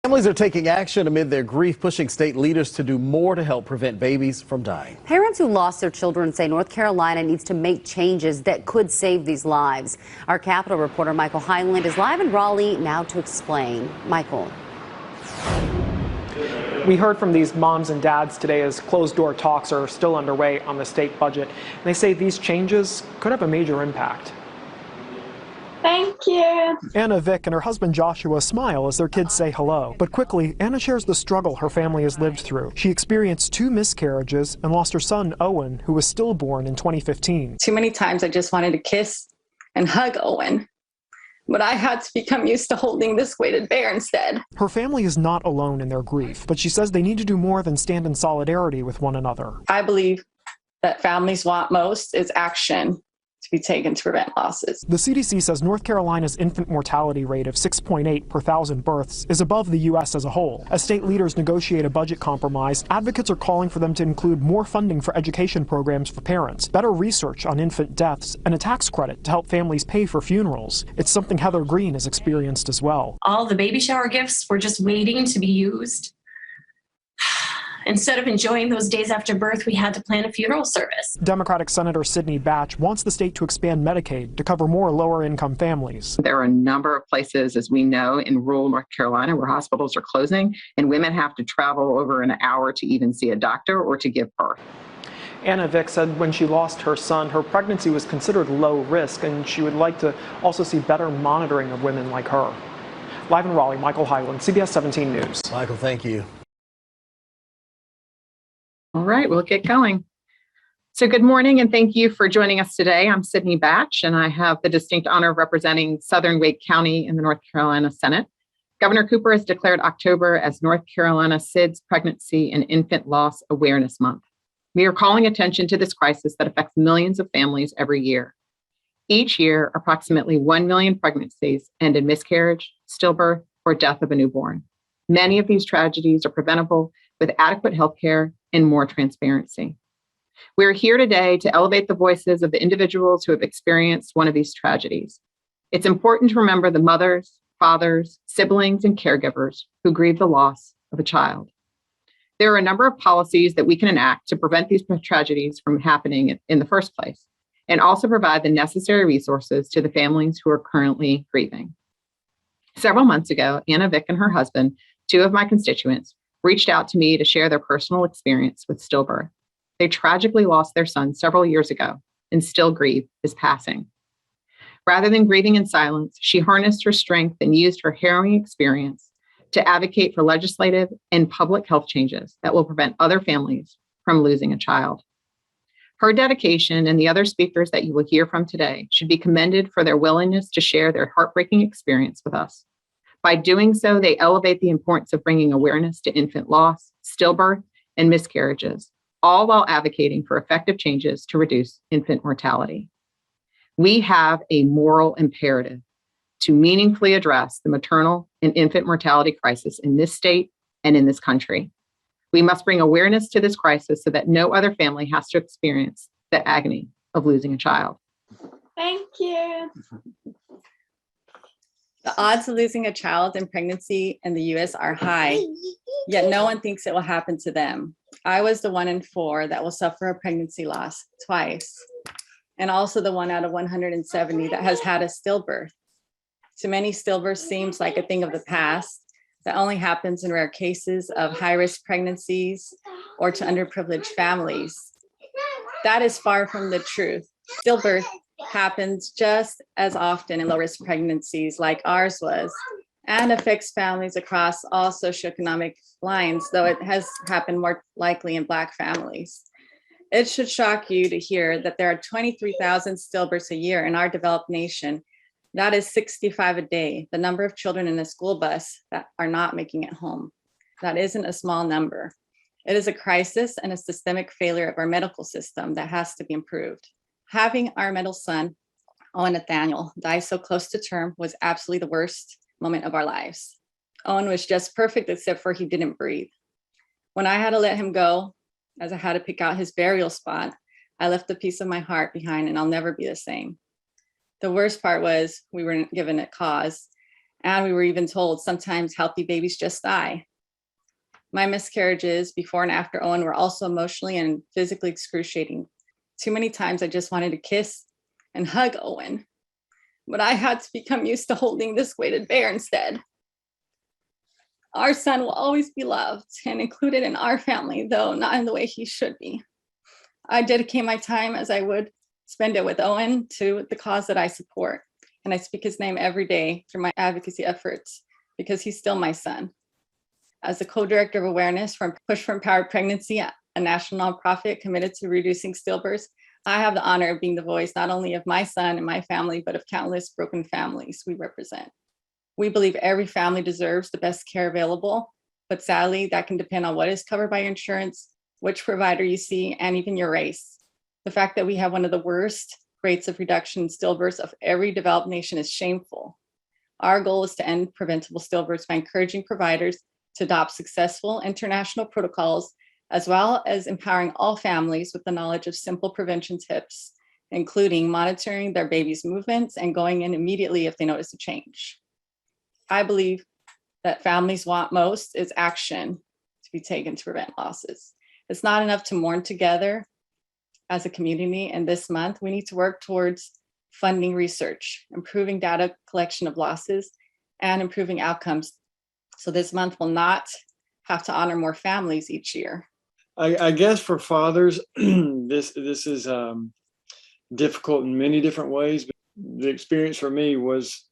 Families are taking action amid their grief, pushing state leaders to do more to help prevent babies from dying. Parents who lost their children say North Carolina needs to make changes that could save these lives. Our Capitol reporter Michael Hyland is live in Raleigh now to explain. Michael. We heard from these moms and dads today as closed-door talks are still underway on the state budget. And they say these changes could have a major impact. Thank you. Anna, Vick, and her husband Joshua smile as their kids say hello. But quickly, Anna shares the struggle her family has lived through. She experienced 2 miscarriages and lost her son, Owen, who was stillborn in 2015. Too many times I just wanted to kiss and hug Owen, but I had to become used to holding this weighted bear instead. Her family is not alone in their grief, but she says they need to do more than stand in solidarity with one another. I believe that families want most is action to be taken to prevent losses. The CDC says North Carolina's infant mortality rate of 6.8 per 1,000 births is above the U.S. as a whole. As state leaders negotiate a budget compromise, advocates are calling for them to include more funding for education programs for parents, better research on infant deaths, and a tax credit to help families pay for funerals. It's something Heather Greene has experienced as well. All the baby shower gifts were just waiting to be used. Instead of enjoying those days after birth, we had to plan a funeral service. Democratic Senator Sidney Batch wants the state to expand Medicaid to cover more lower-income families. There are a number of places, as we know, in rural North Carolina where hospitals are closing, and women have to travel over an hour to even see a doctor or to give birth. Anna Vick said when she lost her son, her pregnancy was considered low risk, and she would like to also see better monitoring of women like her. Live in Raleigh, Michael Hyland, CBS 17 News. Michael, thank you. All right, we'll get going. So good morning and thank you for joining us today. I'm Sydney Batch and I have the distinct honor of representing Southern Wake County in the North Carolina Senate. Governor Cooper has declared October as North Carolina SIDS Pregnancy and Infant Loss Awareness Month. We are calling attention to this crisis that affects millions of families every year. Each year, approximately 1 million pregnancies end in miscarriage, stillbirth, or death of a newborn. Many of these tragedies are preventable with adequate health care and more transparency. We're here today to elevate the voices of the individuals who have experienced one of these tragedies. It's important to remember the mothers, fathers, siblings, and caregivers who grieve the loss of a child. There are a number of policies that we can enact to prevent these tragedies from happening in the first place, and also provide the necessary resources to the families who are currently grieving. Several months ago, Anna Vick and her husband, 2 of my constituents, reached out to me to share their personal experience with stillbirth. They tragically lost their son several years ago and still grieve his passing. Rather than grieving in silence, she harnessed her strength and used her harrowing experience to advocate for legislative and public health changes that will prevent other families from losing a child. Her dedication and the other speakers that you will hear from today should be commended for their willingness to share their heartbreaking experience with us. By doing so, they elevate the importance of bringing awareness to infant loss, stillbirth, and miscarriages, all while advocating for effective changes to reduce infant mortality. We have a moral imperative to meaningfully address the maternal and infant mortality crisis in this state and in this country. We must bring awareness to this crisis so that no other family has to experience the agony of losing a child. Thank you. The odds of losing a child in pregnancy in the U.S. are high, yet no one thinks it will happen to them. I was the 1 in 4 that will suffer a pregnancy loss twice, and also the 1 out of 170 that has had a stillbirth. To many, stillbirth seems like a thing of the past that only happens in rare cases of high-risk pregnancies or to underprivileged families. That is far from the truth. Stillbirth happens just as often in low-risk pregnancies like ours was, and affects families across all socioeconomic lines, though it has happened more likely in Black families. It should shock you to hear that there are 23,000 stillbirths a year in our developed nation. That is 65 a day, the number of children in a school bus that are not making it home. That isn't a small number. It is a crisis and a systemic failure of our medical system that has to be improved. Having our middle son, Owen Nathaniel, die so close to term was absolutely the worst moment of our lives. Owen was just perfect except for he didn't breathe. When I had to let him go, as I had to pick out his burial spot, I left a piece of my heart behind and I'll never be the same. The worst part was we weren't given a cause And we were even told sometimes healthy babies just die. My miscarriages before and after Owen were also emotionally and physically excruciating. Too many times I just wanted to kiss and hug Owen, but I had to become used to holding this weighted bear instead. Our son will always be loved and included in our family, though not in the way he should be. I dedicate my time as I would spend it with Owen to the cause that I support. And I speak his name every day through my advocacy efforts because he's still my son. As the co-director of awareness from Push for Empowered Pregnancy, a national nonprofit committed to reducing stillbirths, I have the honor of being the voice not only of my son and my family, but of countless broken families we represent. We believe every family deserves the best care available, but sadly, that can depend on what is covered by your insurance, which provider you see, and even your race. The fact that we have one of the worst rates of reduction in stillbirths of every developed nation is shameful. Our goal is to end preventable stillbirths by encouraging providers to adopt successful international protocols, as well as empowering all families with the knowledge of simple prevention tips, including monitoring their baby's movements and going in immediately if they notice a change. I believe that families want most is action to be taken to prevent losses. It's not enough to mourn together as a community, and this month we need to work towards funding research, improving data collection of losses, and improving outcomes. So this month will not have to honor more families each year. I guess for fathers, this is difficult in many different ways, but the experience for me was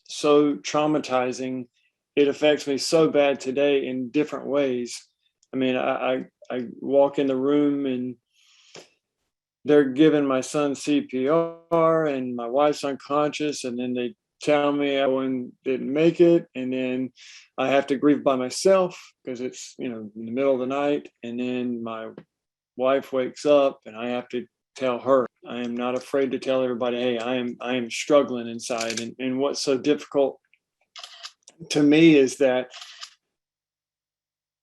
so traumatizing. It affects me so bad today in different ways. I mean, I walk in the room and they're giving my son CPR and my wife's unconscious, and then they tell me Owen didn't make it, and then I have to grieve by myself because it's, in the middle of the night, and then my wife wakes up and I have to tell her. I am not afraid to tell everybody, hey, I am struggling inside. And what's so difficult to me is that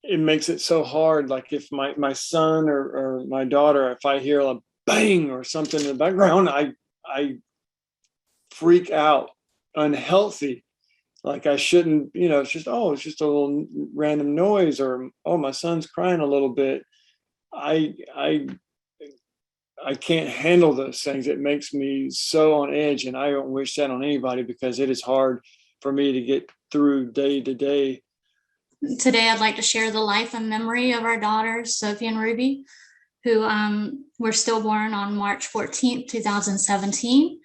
it makes it so hard. Like if my son or my daughter, if I hear a bang or something in the background, I freak out, unhealthy. Like I shouldn't, it's just a little random noise, or, oh, my son's crying a little bit. I can't handle those things. It makes me so on edge, and I don't wish that on anybody because it is hard for me to get through day to day. Today, I'd like to share the life and memory of our daughters, Sophie and Ruby, who were stillborn on March 14th, 2017,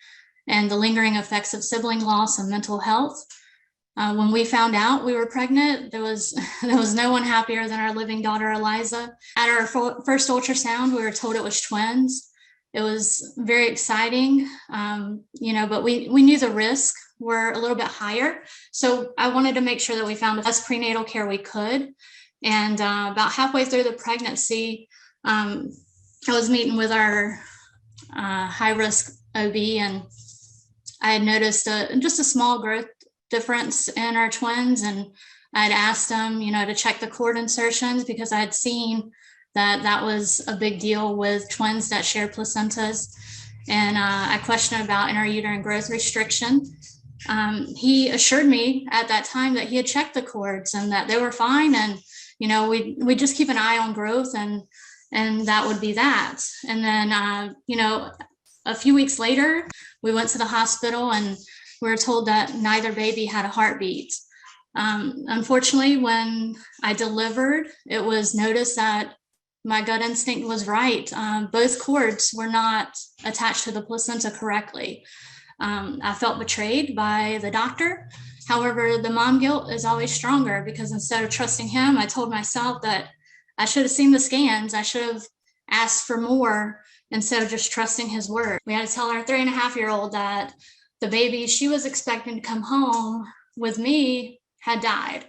and the lingering effects of sibling loss and mental health. When we found out we were pregnant, there was no one happier than our living daughter, Eliza. At our first ultrasound, we were told it was twins. It was very exciting, but we knew the risk were a little bit higher. So I wanted to make sure that we found the best prenatal care we could. And about halfway through the pregnancy, I was meeting with our high-risk OB, and I had noticed just a small growth difference in our twins, and I'd asked them, to check the cord insertions because I had seen that was a big deal with twins that share placentas. And I questioned about intrauterine growth restriction. He assured me at that time that he had checked the cords and that they were fine, and we just keep an eye on growth, and that would be that. And then a few weeks later, we went to the hospital and we were told that neither baby had a heartbeat. Unfortunately, when I delivered, it was noticed that my gut instinct was right. Both cords were not attached to the placenta correctly. I felt betrayed by the doctor. However, the mom guilt is always stronger because instead of trusting him, I told myself that I should have seen the scans. I should have asked for more instead of just trusting his word. We had to tell our 3.5-year-old that the baby she was expecting to come home with me had died.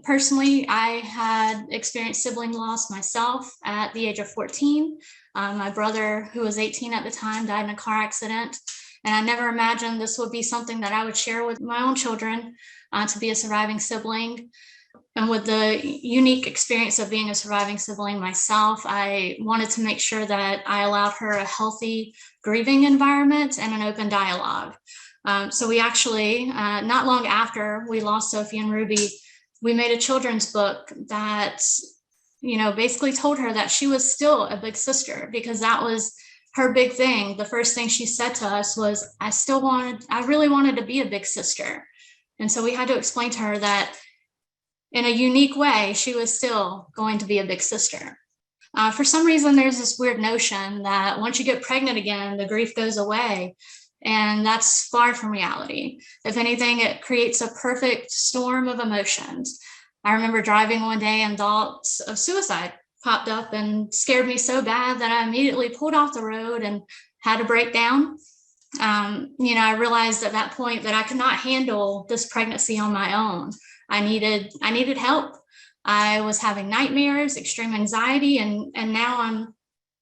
Personally, I had experienced sibling loss myself at the age of 14. My brother, who was 18 at the time, died in a car accident. And I never imagined this would be something that I would share with my own children, to be a surviving sibling. And with the unique experience of being a surviving sibling myself, I wanted to make sure that I allowed her a healthy grieving environment and an open dialogue. So we actually, not long after we lost Sophie and Ruby, we made a children's book that, basically told her that she was still a big sister, because that was her big thing. The first thing she said to us was, I really wanted to be a big sister. And so we had to explain to her that in a unique way, she was still going to be a big sister. For some reason, there's this weird notion that once you get pregnant again, the grief goes away. And that's far from reality. If anything, it creates a perfect storm of emotions. I remember driving one day and thoughts of suicide popped up and scared me so bad that I immediately pulled off the road and had to break down. I realized at that point that I could not handle this pregnancy on my own. I needed help. I was having nightmares, extreme anxiety, and now I'm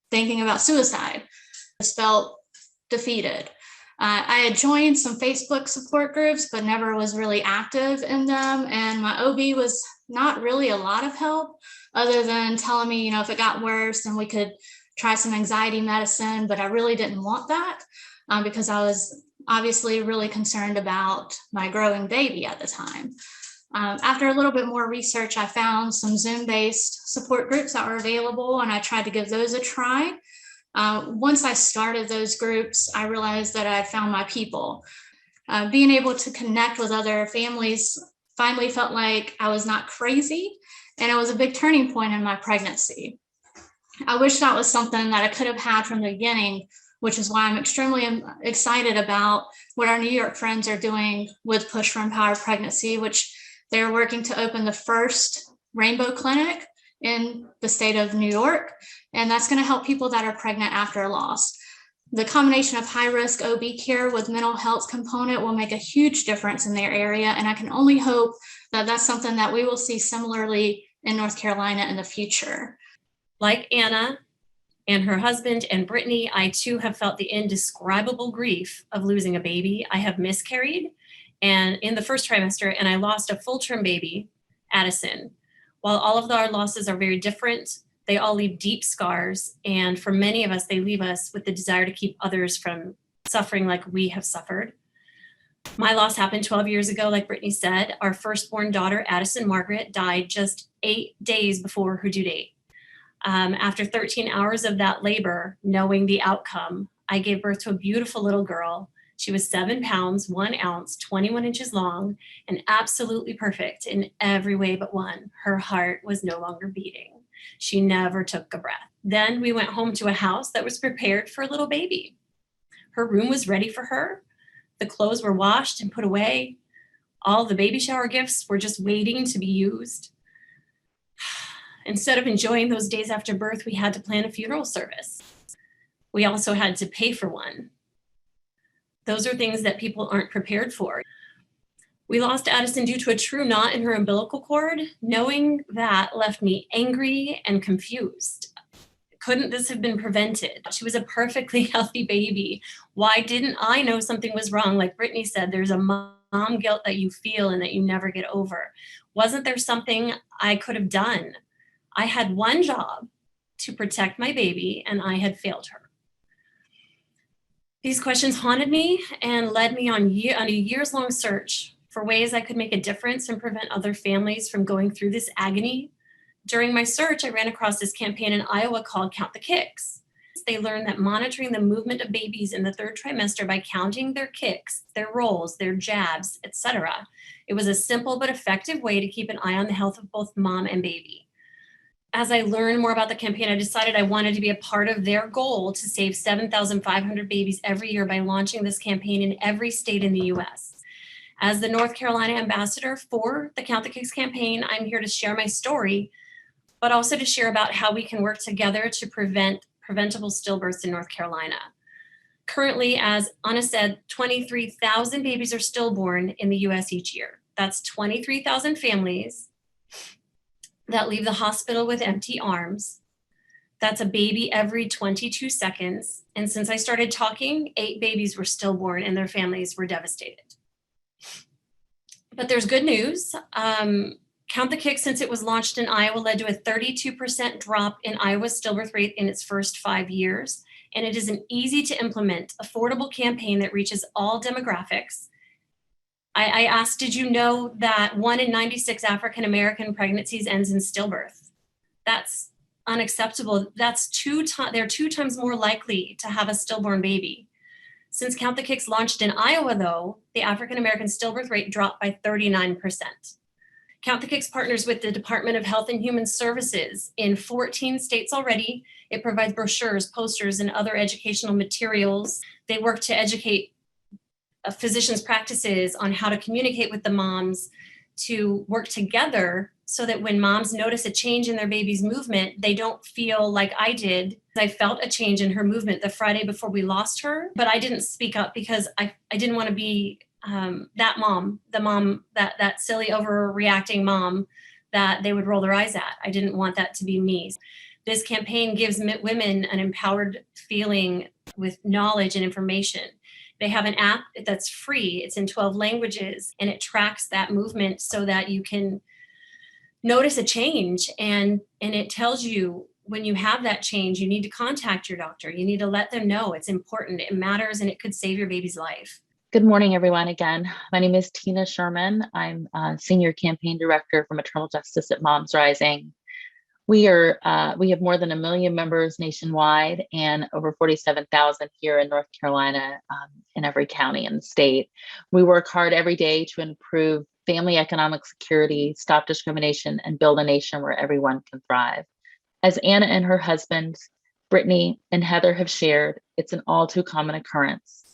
thinking about suicide. I just felt defeated. I had joined some Facebook support groups, but never was really active in them. And my OB was not really a lot of help, other than telling me, if it got worse, then we could try some anxiety medicine. But I really didn't want that because I was obviously really concerned about my growing baby at the time. After a little bit more research, I found some Zoom-based support groups that were available, and I tried to give those a try. Once I started those groups, I realized that I found my people. Being able to connect with other families finally felt like I was not crazy, and it was a big turning point in my pregnancy. I wish that was something that I could have had from the beginning, which is why I'm extremely excited about what our New York friends are doing with Push for Empowered Pregnancy, which they're working to open the first rainbow clinic in the state of New York. And that's going to help people that are pregnant after loss. The combination of high-risk OB care with mental health component will make a huge difference in their area. And I can only hope that that's something that we will see similarly in North Carolina in the future. Like Anna and her husband and Brittany, I too have felt the indescribable grief of losing a baby. I have miscarried and in the first trimester, and I lost a full-term baby, Addison. While all of our losses are very different, they all leave deep scars. And for many of us, they leave us with the desire to keep others from suffering like we have suffered. My loss happened 12 years ago, like Brittany said. Our firstborn daughter, Addison Margaret, died just 8 days before her due date. After 13 hours of that labor, knowing the outcome, I gave birth to a beautiful little girl. She was 7 pounds, 1 ounce, 21 inches long, and absolutely perfect in every way but one. Her heart was no longer beating. She never took a breath. Then we went home to a house that was prepared for a little baby. Her room was ready for her. The clothes were washed and put away. All the baby shower gifts were just waiting to be used. Instead of enjoying those days after birth, we had to plan a funeral service. We also had to pay for one. Those are things that people aren't prepared for. We lost Addison due to a true knot in her umbilical cord. Knowing that left me angry and confused. Couldn't this have been prevented? She was a perfectly healthy baby. Why didn't I know something was wrong? Like Brittany said, there's a mom guilt that you feel and that you never get over. Wasn't there something I could have done? I had one job, to protect my baby, and I had failed her. These questions haunted me and led me on a years-long search for ways I could make a difference and prevent other families from going through this agony. During my search, I ran across this campaign in Iowa called Count the Kicks. They learned that monitoring the movement of babies in the 3rd trimester by counting their kicks, their rolls, their jabs, etc. It was a simple but effective way to keep an eye on the health of both mom and baby. As I learned more about the campaign, I decided I wanted to be a part of their goal to save 7,500 babies every year by launching this campaign in every state in the US. As the North Carolina ambassador for the Count the Kicks campaign, I'm here to share my story, but also to share about how we can work together to prevent preventable stillbirths in North Carolina. Currently, as Anna said, 23,000 babies are stillborn in the US each year. That's 23,000 families that leave the hospital with empty arms. That's a baby every 22 seconds. And since I started talking, 8 babies were stillborn and their families were devastated. But there's good news. Count the Kicks, since it was launched in Iowa, led to a 32% drop in Iowa's stillbirth rate in its first 5 years. and it is an easy to implement, affordable campaign that reaches all demographics. I asked, did you know that 1 in 96 African American pregnancies ends in stillbirth? That's unacceptable. They're 2 times more likely to have a stillborn baby. Since Count the Kicks launched in Iowa, though, the African American stillbirth rate dropped by 39%. Count the Kicks partners with the Department of Health and Human Services in 14 states already. It provides brochures, posters, and other educational materials. They work to educate physicians' practices on how to communicate with the moms, to work together so that when moms notice a change in their baby's movement, they don't feel like I did. I felt a change in her movement the Friday before we lost her, but I didn't speak up because I didn't want to be that mom, that silly overreacting mom that they would roll their eyes at. I didn't want that to be me. This campaign gives women an empowered feeling with knowledge and information. They have an app that's free. It's in 12 languages, and it tracks that movement so that you can notice a change. And it tells you when you have that change, you need to contact your doctor. You need to let them know it's important, it matters, and it could save your baby's life. Good morning, everyone. Again, my name is Tina Sherman. I'm Senior Campaign Director for Maternal Justice at MomsRising. We have more than 1 million members nationwide and over 47,000 here in North Carolina, in every county in the state. We work hard every day to improve family economic security, stop discrimination, and build a nation where everyone can thrive. As Anna and her husbands, Brittany and Heather, have shared, it's an all too common occurrence.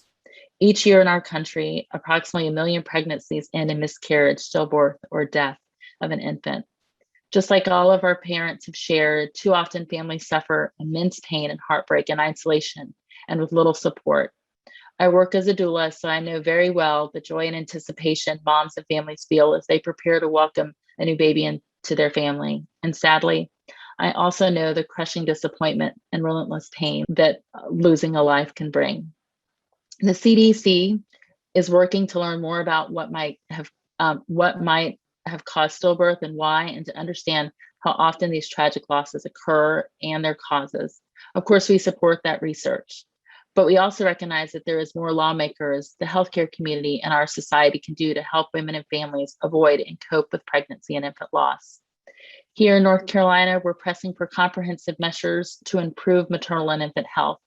Each year in our country, approximately 1 million pregnancies end in miscarriage, stillbirth, or death of an infant. Just like all of our parents have shared, too often families suffer immense pain and heartbreak and isolation and with little support. I work as a doula, so I know very well the joy and anticipation moms and families feel as they prepare to welcome a new baby into their family. And sadly, I also know the crushing disappointment and relentless pain that losing a life can bring. The CDC is working to learn more about what might have caused stillbirth and why, and to understand how often these tragic losses occur and their causes. Of course, we support that research, but we also recognize that there is more lawmakers, the healthcare community, and our society can do to help women and families avoid and cope with pregnancy and infant loss. Here in North Carolina, we're pressing for comprehensive measures to improve maternal and infant health.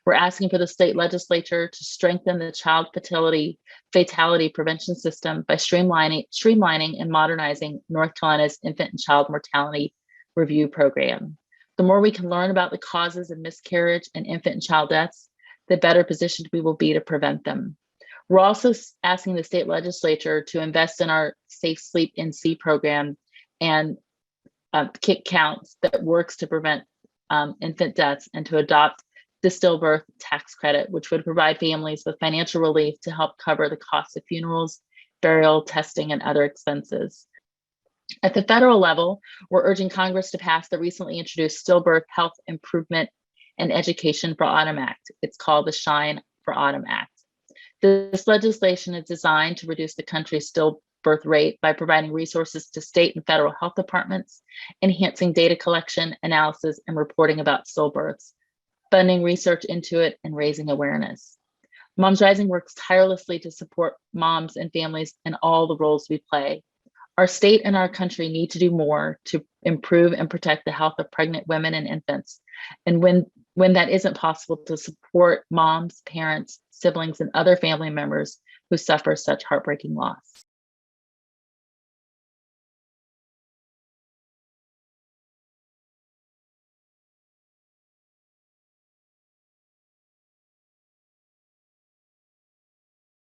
We're asking for the state legislature to strengthen the child fatality prevention system by streamlining and modernizing North Carolina's infant and child mortality review program. The more we can learn about the causes of miscarriage and infant and child deaths, the better positioned we will be to prevent them. We're also asking the state legislature to invest in our Safe Sleep NC program and kick counts that works to prevent infant deaths, and to adopt the stillbirth tax credit, which would provide families with financial relief to help cover the cost of funerals, burial, testing, and other expenses. At the federal level, we're urging Congress to pass the recently introduced Stillbirth Health Improvement and Education for Autumn Act. It's called the Shine for Autumn Act. This legislation is designed to reduce the country's stillbirth rate by providing resources to state and federal health departments, enhancing data collection, analysis, and reporting about stillbirths, funding research into it, and raising awareness. MomsRising works tirelessly to support moms and families in all the roles we play. Our state and our country need to do more to improve and protect the health of pregnant women and infants. And when that isn't possible, to support moms, parents, siblings, and other family members who suffer such heartbreaking loss.